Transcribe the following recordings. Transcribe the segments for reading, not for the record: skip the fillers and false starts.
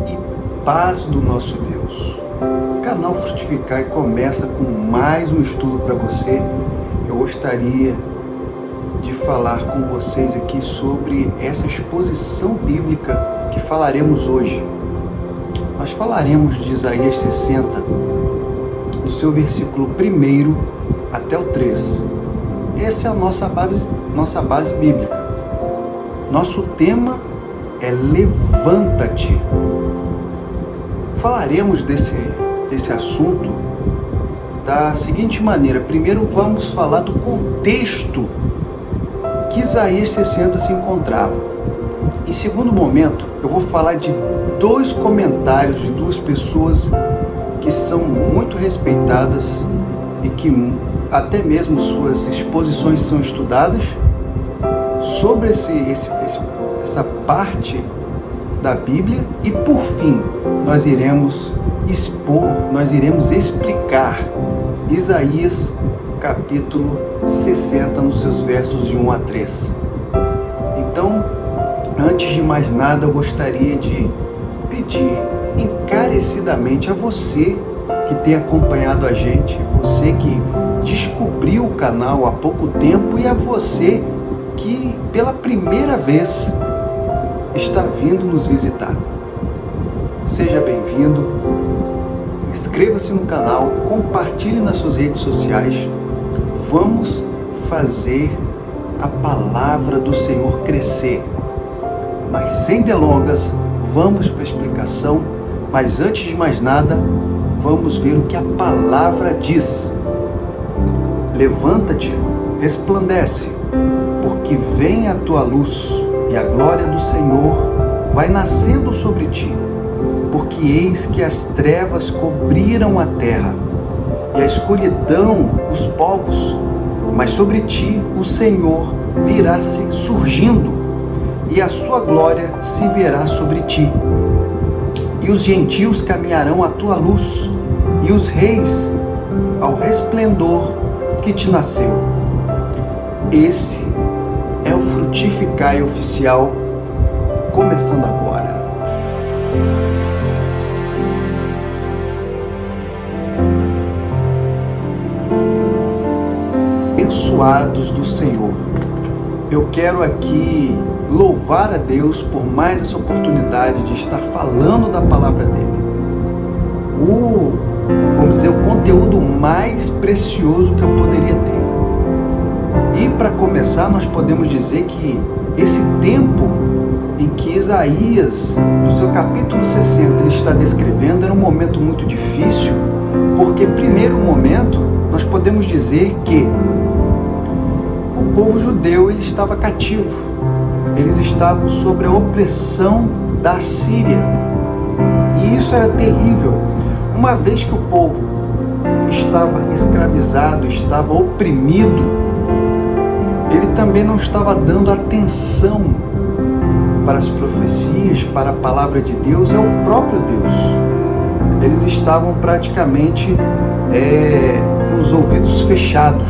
e paz do nosso Deus. O canal Frutificar começa com mais um estudo para você. Eu gostaria de falar com vocês aqui sobre essa exposição bíblica que falaremos hoje. Nós falaremos de Isaías 60, do seu versículo 1 até o 3. Essa é a nossa base bíblica. Nosso tema é Levanta-te. Falaremos desse assunto da seguinte maneira. Primeiro vamos falar do contexto que Isaías 60 se encontrava. Em segundo momento, eu vou falar de dois comentários de duas pessoas que são muito respeitadas e que até mesmo suas exposições são estudadas sobre essa parte da Bíblia. E por fim, nós iremos explicar Isaías capítulo 60 nos seus versos de 1 a 3. Então, antes de mais nada, eu gostaria de pedir encarecidamente a você que tem acompanhado a gente, você que descobriu o canal há pouco tempo e a você que pela primeira vez está vindo nos visitar. Seja bem-vindo, inscreva-se no canal, compartilhe nas suas redes sociais. Vamos fazer a palavra do Senhor crescer. Mas sem delongas, vamos para a explicação. Mas antes de mais nada, vamos ver o que a palavra diz. Levanta-te, resplandece, porque vem a tua luz e a glória do Senhor vai nascendo sobre ti. Porque eis que as trevas cobriram a terra e a escuridão os povos, mas sobre ti o Senhor virá se surgindo e a sua glória se verá sobre ti. E os gentios caminharão à tua luz e os reis ao resplendor que te nasceu. Esse é o Frutificai oficial, começando agora. Abençoados do Senhor, eu quero aqui louvar a Deus por mais essa oportunidade de estar falando da palavra dele. Vamos dizer, o conteúdo mais precioso que eu poderia ter. E para começar, nós podemos dizer que esse tempo em que Isaías, no seu capítulo 60, ele está descrevendo, era um momento muito difícil, porque primeiro momento, nós podemos dizer que o povo judeu ele estava cativo. Eles estavam sob a opressão da Assíria. E isso era terrível. Uma vez que o povo estava escravizado, estava oprimido, ele também não estava dando atenção para as profecias, para a palavra de Deus, ao próprio Deus. Eles estavam praticamente com os ouvidos fechados,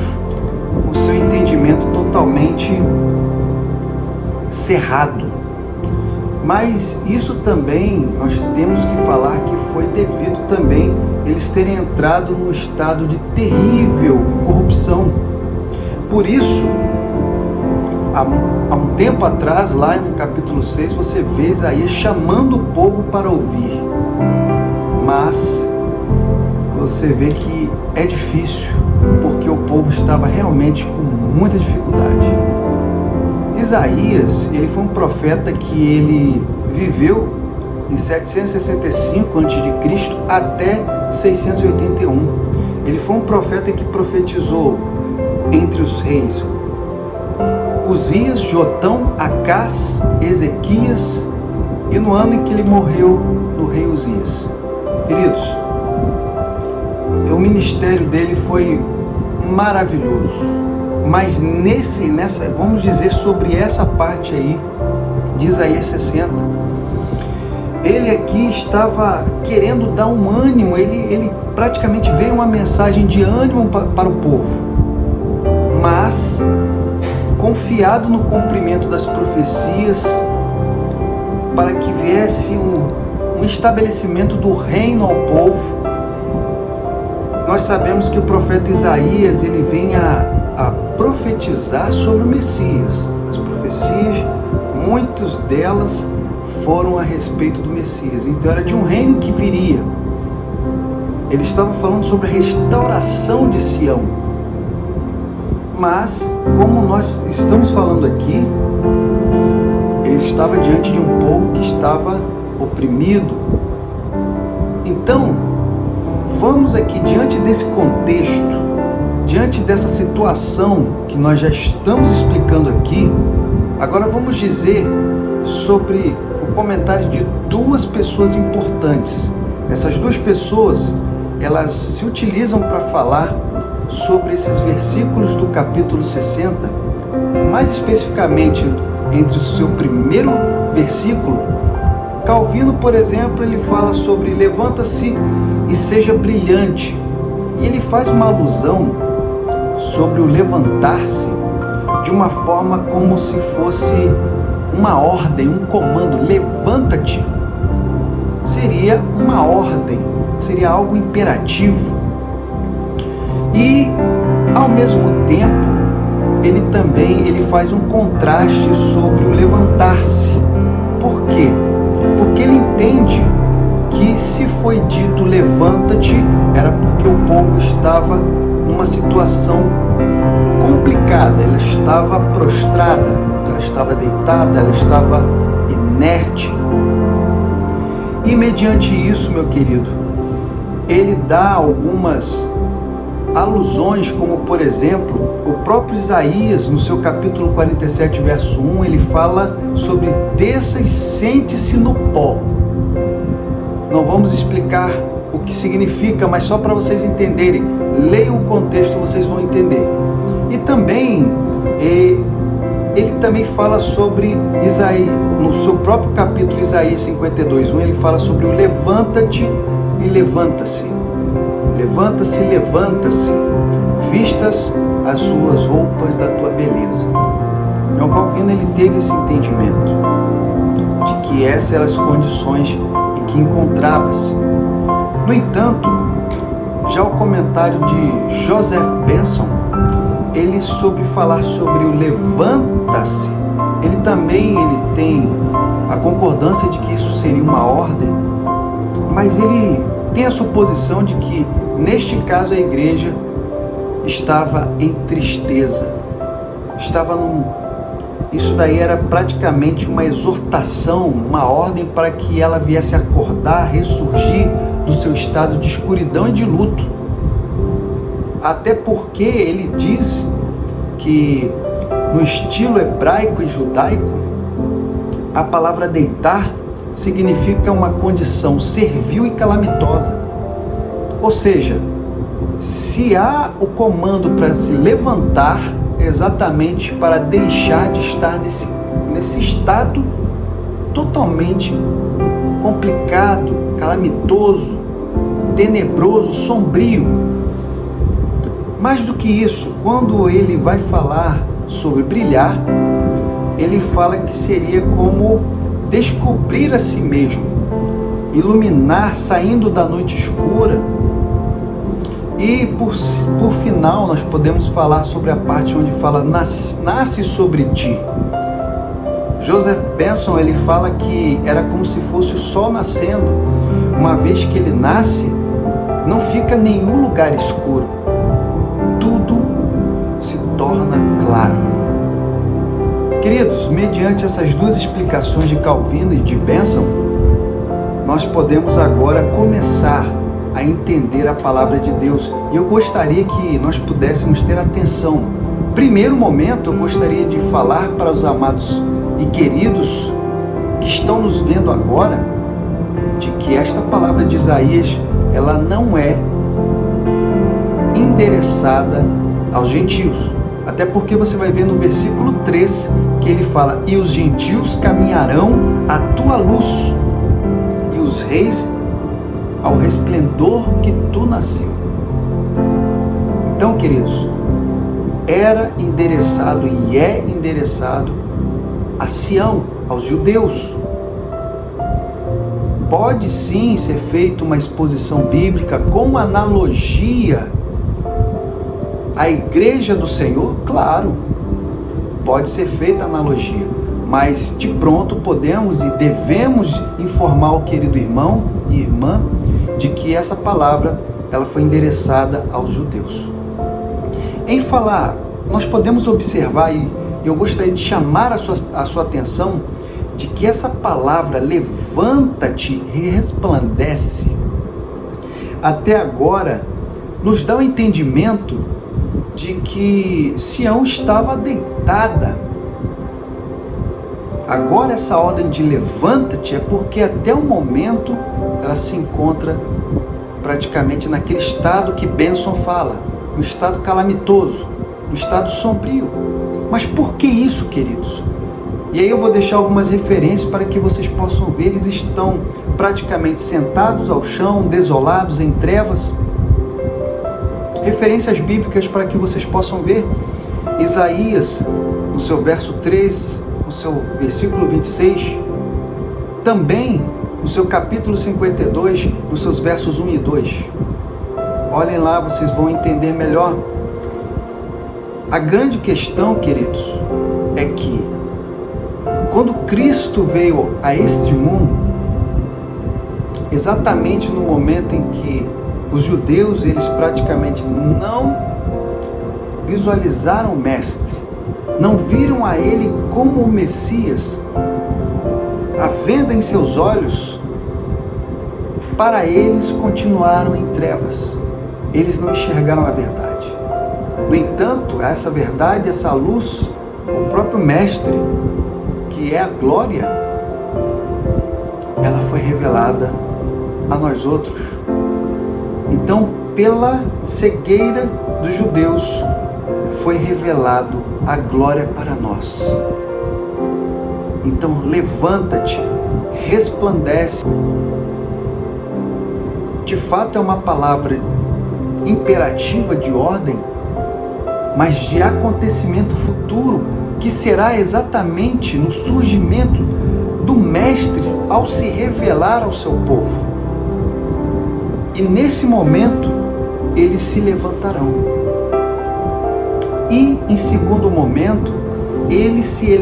o seu entendimento totalmente cerrado. Mas isso também nós temos que falar que foi devido também eles terem entrado num estado de terrível corrupção. Por isso, há um tempo atrás, lá no capítulo 6, você vê Isaías chamando o povo para ouvir. Mas você vê que é difícil, porque o povo estava realmente com muita dificuldade. Isaías, ele foi um profeta que ele viveu em 765 a.C. até 681. Ele foi um profeta que profetizou entre os reis Uzias, Jotão, Acás, Ezequias e no ano em que ele morreu, no rei Uzias. Queridos, o ministério dele foi maravilhoso, mas vamos dizer sobre essa parte aí de Isaías 60, ele aqui estava querendo dar um ânimo, ele praticamente veio uma mensagem de ânimo para o povo, mas confiado no cumprimento das profecias, para que viesse um estabelecimento do reino ao povo. Nós sabemos que o profeta Isaías, ele vem a profetizar sobre o Messias. As profecias, muitas delas foram a respeito do Messias. Então era de um reino que viria. Ele estava falando sobre a restauração de Sião. Mas, como nós estamos falando aqui, ele estava diante de um povo que estava oprimido. Então, vamos aqui, diante desse contexto, diante dessa situação que nós já estamos explicando aqui, agora vamos dizer sobre o comentário de duas pessoas importantes. Essas duas pessoas, elas se utilizam para falar sobre esses versículos do capítulo 60, mais especificamente entre o seu primeiro versículo. Calvino, por exemplo, ele fala sobre levanta-se e seja brilhante, e ele faz uma alusão sobre o levantar-se de uma forma como se fosse uma ordem, um comando. Levanta-te seria uma ordem, seria algo imperativo. E ao mesmo tempo ele faz um contraste sobre o levantar-se. Por quê? Porque ele entende que se foi dito levanta-te, era porque o povo estava numa situação complicada, ela estava prostrada, ela estava deitada, ela estava inerte. E mediante isso, meu querido, ele dá algumas alusões, como por exemplo, o próprio Isaías, no seu capítulo 47, verso 1, ele fala sobre desça e sente-se no pó. Não vamos explicar o que significa, mas só para vocês entenderem. Leiam o contexto, vocês vão entender. E também, ele também fala sobre Isaías, no seu próprio capítulo, Isaías 52, 1, ele fala sobre o levanta-te e levanta-se. Levanta-se, levanta-se, vistas as suas roupas da tua beleza. João Calvino, ele teve esse entendimento de que essas eram as condições em que encontrava-se. No entanto, já o comentário de Joseph Benson, ele sobre falar sobre o levanta-se, ele tem a concordância de que isso seria uma ordem, mas ele tem a suposição de que neste caso a igreja estava em tristeza, isso daí era praticamente uma exortação, uma ordem para que ela viesse acordar, ressurgir do seu estado de escuridão e de luto. Até porque ele diz que no estilo hebraico e judaico, a palavra deitar significa uma condição servil e calamitosa. Ou seja, se há o comando para se levantar, é exatamente para deixar de estar nesse estado totalmente complicado, calamitoso, tenebroso, sombrio. Mais do que isso, quando ele vai falar sobre brilhar, ele fala que seria como descobrir a si mesmo, iluminar, saindo da noite escura. E por final nós podemos falar sobre a parte onde fala nasce sobre ti. Joseph Benson, ele fala que era como se fosse o sol nascendo. Uma vez que ele nasce, não fica nenhum lugar escuro, tudo se torna claro. Queridos, mediante essas duas explicações de Calvino e de Benson, nós podemos agora começar a entender a palavra de Deus. E eu gostaria que nós pudéssemos ter atenção. Primeiro momento, eu gostaria de falar para os amados e queridos que estão nos vendo agora, de que esta palavra de Isaías, ela não é endereçada aos gentios. Até porque você vai ver no versículo 3 que ele fala: e os gentios caminharão à tua luz, e os reis ao resplendor que tu nasceu. Então, queridos, era endereçado e é endereçado a Sião, aos judeus. pode sim ser feita uma exposição bíblica com analogia à igreja do Senhor? Claro, pode ser feita analogia, mas de pronto podemos e devemos informar o querido irmão e irmã de que essa palavra ela foi endereçada aos judeus. Em falar, nós podemos observar, e eu gostaria de chamar a sua atenção, de que essa palavra levanta-te e resplandece, até agora, nos dá o entendimento de que Sião estava deitada. Agora essa ordem de levanta-te é porque até o momento ela se encontra praticamente naquele estado que Benson fala, um estado calamitoso, um estado sombrio. Mas por que isso, queridos? E aí eu vou deixar algumas referências para que vocês possam ver. Eles estão praticamente sentados ao chão, desolados, em trevas. Referências bíblicas para que vocês possam ver. Isaías, no seu verso 3, no seu versículo 26. Também no seu capítulo 52, nos seus versos 1 e 2. Olhem lá, vocês vão entender melhor. A grande questão, queridos, é que quando Cristo veio a este mundo, exatamente no momento em que os judeus, eles praticamente não visualizaram o Mestre, não viram a Ele como o Messias, a venda em seus olhos, para eles continuaram em trevas. Eles não enxergaram a verdade. No entanto, essa verdade, essa luz, o próprio Mestre, que é a glória, ela foi revelada a nós outros. Então, pela cegueira dos judeus, foi revelado a glória para nós. Então, levanta-te, resplandece. De fato, é uma palavra imperativa de ordem, mas de acontecimento futuro, que será exatamente no surgimento do Mestre ao se revelar ao seu povo. E nesse momento, eles se levantarão. E, em segundo momento, ele se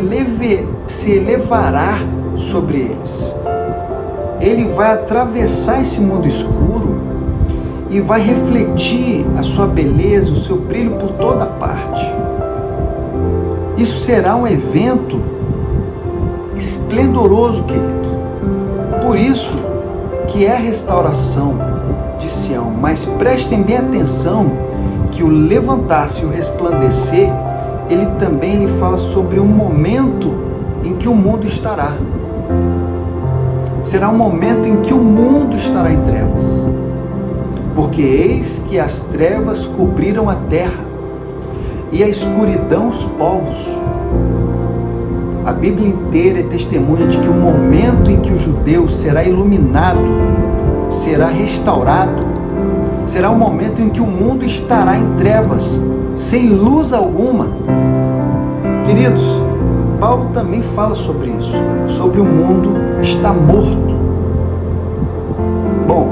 elevará sobre eles. Ele vai atravessar esse mundo escuro e vai refletir a sua beleza, o seu brilho por toda parte. Isso será um evento esplendoroso, querido. Por isso que é a restauração de Sião. Mas prestem bem atenção que o levantar-se e o resplandecer, ele também fala sobre o momento em que o mundo estará. Será um momento em que o mundo estará em trevas. Porque eis que as trevas cobriram a terra e a escuridão os povos. A Bíblia inteira é testemunha de que o momento em que o judeu será iluminado, será restaurado, será o momento em que o mundo estará em trevas, sem luz alguma. Queridos, Paulo também fala sobre isso, sobre o mundo estar morto. Bom,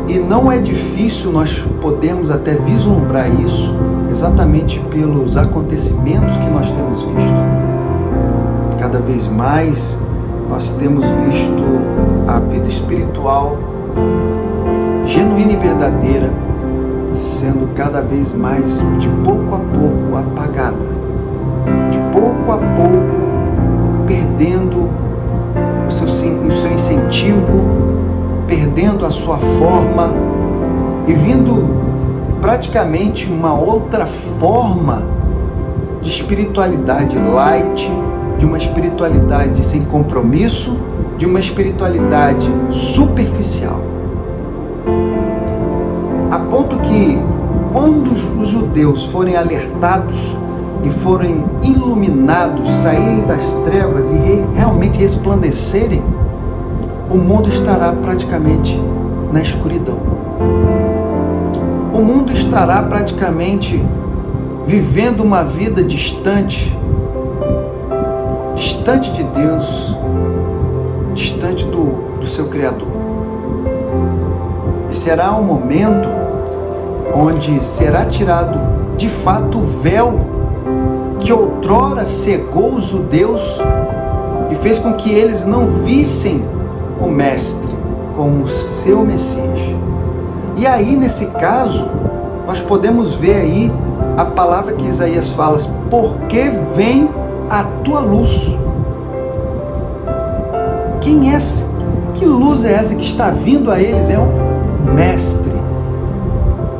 e não é difícil nós podermos até vislumbrar isso, exatamente pelos acontecimentos que nós temos visto. Cada vez mais nós temos visto a vida espiritual genuína e verdadeira sendo cada vez mais, de pouco a pouco, apagada. De pouco a pouco, perdendo o seu incentivo, perdendo a sua forma e vindo praticamente uma outra forma de espiritualidade light, de uma espiritualidade sem compromisso, de uma espiritualidade superficial. A ponto que, quando os judeus forem alertados e forem iluminados, saírem das trevas e realmente resplandecerem, o mundo estará praticamente na escuridão. O mundo estará praticamente vivendo uma vida distante de Deus, distante do do seu Criador. E será um momento onde será tirado de fato o véu que outrora cegou os judeus e fez com que eles não vissem o Mestre como seu Messias. E aí, nesse caso, nós podemos ver aí a palavra que Isaías fala: porque vem a tua luz. Quem é esse? Que luz é essa que está vindo a eles? É um Mestre.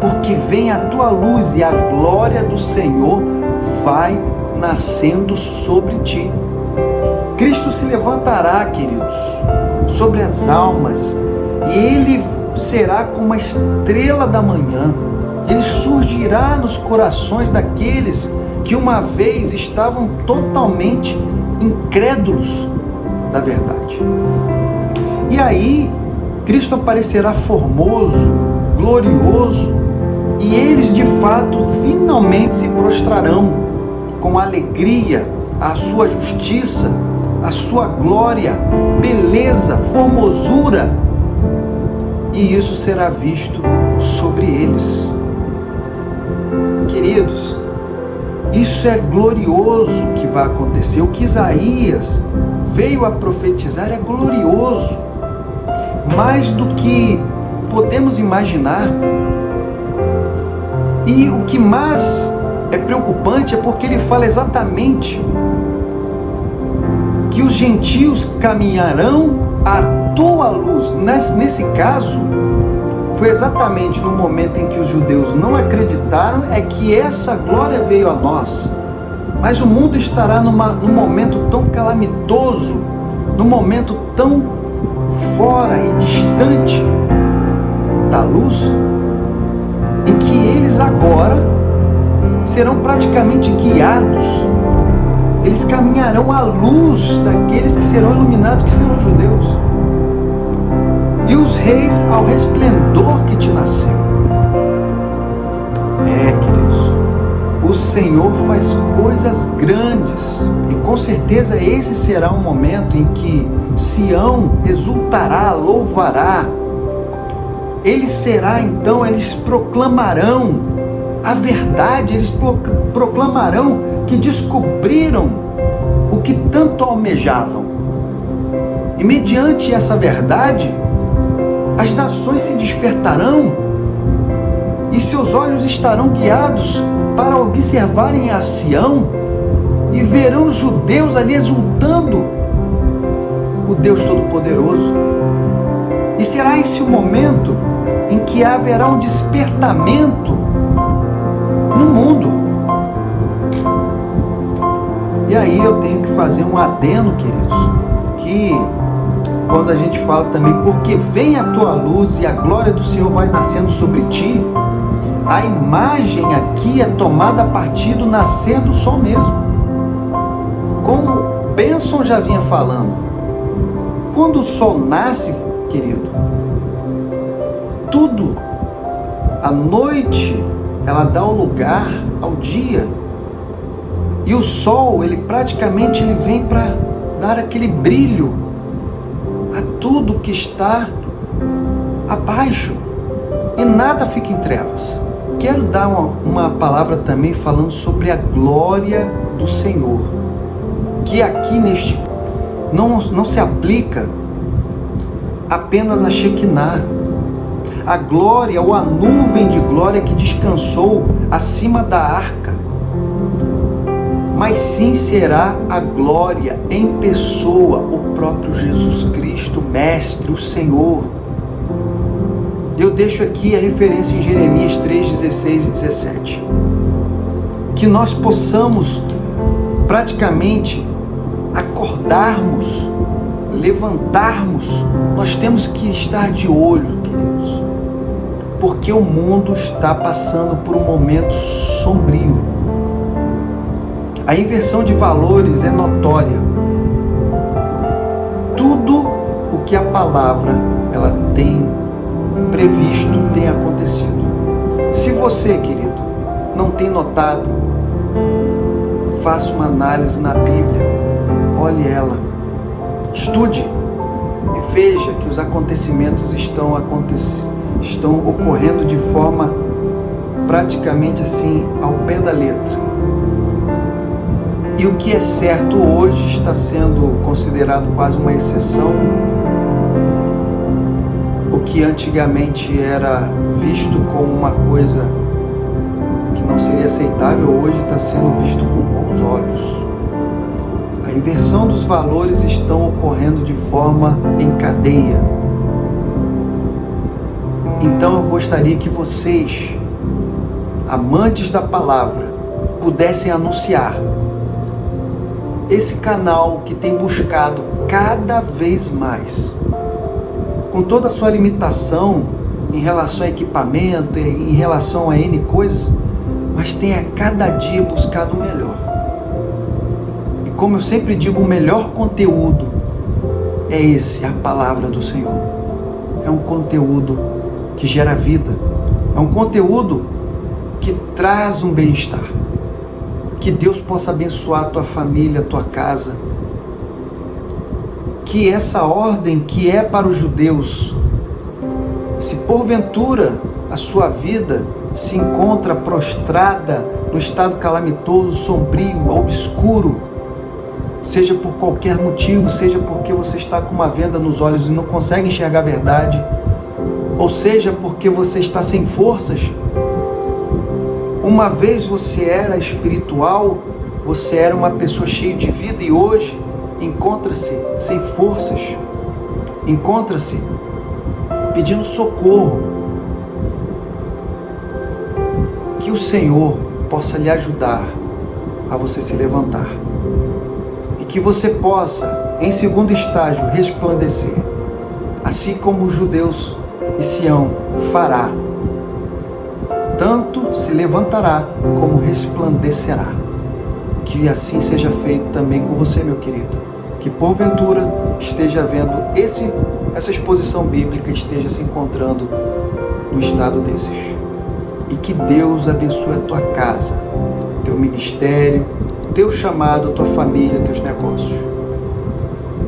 Porque vem a tua luz e a glória do Senhor vai nascendo sobre ti. Cristo se levantará, queridos, sobre as almas, e Ele será como uma estrela da manhã. Ele surgirá nos corações daqueles que uma vez estavam totalmente incrédulos da verdade. E aí, Cristo aparecerá formoso, glorioso, e eles de fato finalmente se prostrarão com alegria à sua justiça, à sua glória, beleza, formosura, e isso será visto sobre eles. Queridos, isso é glorioso que vai acontecer. O que Isaías veio a profetizar é glorioso, mais do que podemos imaginar. E o que mais é preocupante é porque ele fala exatamente que os gentios caminharão à tua luz. Nesse caso, foi exatamente no momento em que os judeus não acreditaram é que essa glória veio a nós. Mas o mundo estará num momento tão calamitoso, num momento tão fora e distante da luz, em que eles agora serão praticamente guiados. Eles caminharão à luz daqueles que serão iluminados, que serão judeus. E os reis ao resplendor que te nasceu. Queridos, o Senhor faz coisas grandes, e com certeza esse será um momento em que Sião exultará, louvará. Eles proclamarão a verdade, eles proclamarão que descobriram o que tanto almejavam. E mediante essa verdade, as nações se despertarão e seus olhos estarão guiados para observarem a Sião e verão os judeus ali exultando o Deus Todo-Poderoso. E será esse o momento em que haverá um despertamento no mundo. E aí eu tenho que fazer um adendo, queridos, que quando a gente fala também, porque vem a tua luz e a glória do Senhor vai nascendo sobre ti, a imagem aqui é tomada a partir do nascer do sol mesmo. Como Benson já vinha falando, quando o sol nasce, querido, tudo, a noite, ela dá o lugar ao dia, e o sol, ele vem para dar aquele brilho a tudo que está abaixo, e nada fica em trevas. Quero dar uma palavra também falando sobre a glória do Senhor, que aqui não se aplica apenas a Shekinah, a glória ou a nuvem de glória que descansou acima da arca, mas sim será a glória em pessoa, o próprio Jesus Cristo, Mestre, o Senhor. Eu deixo aqui a referência em Jeremias 3, 16 e 17. Que nós possamos praticamente acordarmos, levantarmos. Nós temos que estar de olho, queridos, porque o mundo está passando por um momento sombrio. A inversão de valores é notória. Tudo o que a palavra ela tem previsto tem acontecido. Se você, querido, não tem notado, faça uma análise na Bíblia, olhe ela, estude, e veja que os acontecimentos estão ocorrendo de forma praticamente assim, ao pé da letra. E o que é certo hoje está sendo considerado quase uma exceção. O que antigamente era visto como uma coisa que não seria aceitável, hoje está sendo visto com bons olhos. A inversão dos valores estão ocorrendo de forma em cadeia. Então eu gostaria que vocês, amantes da palavra, pudessem anunciar esse canal que tem buscado cada vez mais, com toda a sua limitação em relação a equipamento, em relação a N coisas, mas tem a cada dia buscado o melhor. E como eu sempre digo, o melhor conteúdo é esse, a palavra do Senhor. É um conteúdo que gera vida, é um conteúdo que traz um bem-estar. Que Deus possa abençoar a tua família, a tua casa. Que essa ordem que é para os judeus, se porventura a sua vida se encontra prostrada no estado calamitoso, sombrio, obscuro, seja por qualquer motivo, seja porque você está com uma venda nos olhos e não consegue enxergar a verdade, ou seja porque você está sem forças. Uma vez você era espiritual, você era uma pessoa cheia de vida e hoje encontra-se sem forças, encontra-se pedindo socorro. Que o Senhor possa lhe ajudar a você se levantar e que você possa, em segundo estágio, resplandecer, assim como os judeus e Sião fará. Tanto se levantará como resplandecerá. Que assim seja feito também com você, meu querido. Que porventura esteja vendo essa exposição bíblica, esteja se encontrando no estado desses. E que Deus abençoe a tua casa, teu ministério, teu chamado, tua família, teus negócios.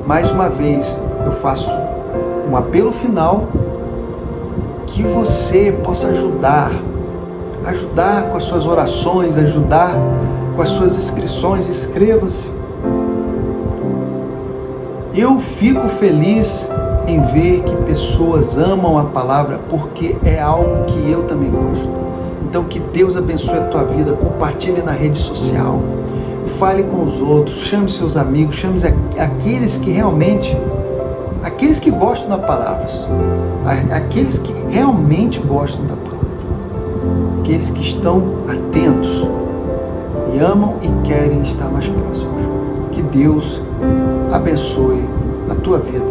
Mais uma vez eu faço um apelo final, que você possa ajudar com as suas orações, ajudar com as suas inscrições. Inscreva-se. Eu fico feliz em ver que pessoas amam a palavra, porque é algo que eu também gosto. Então que Deus abençoe a tua vida. Compartilhe na rede social, fale com os outros, chame seus amigos, chame aqueles que realmente, aqueles que gostam da palavra, aqueles que realmente gostam da palavra, aqueles que estão atentos e amam e querem estar mais próximos. Que Deus abençoe a tua vida.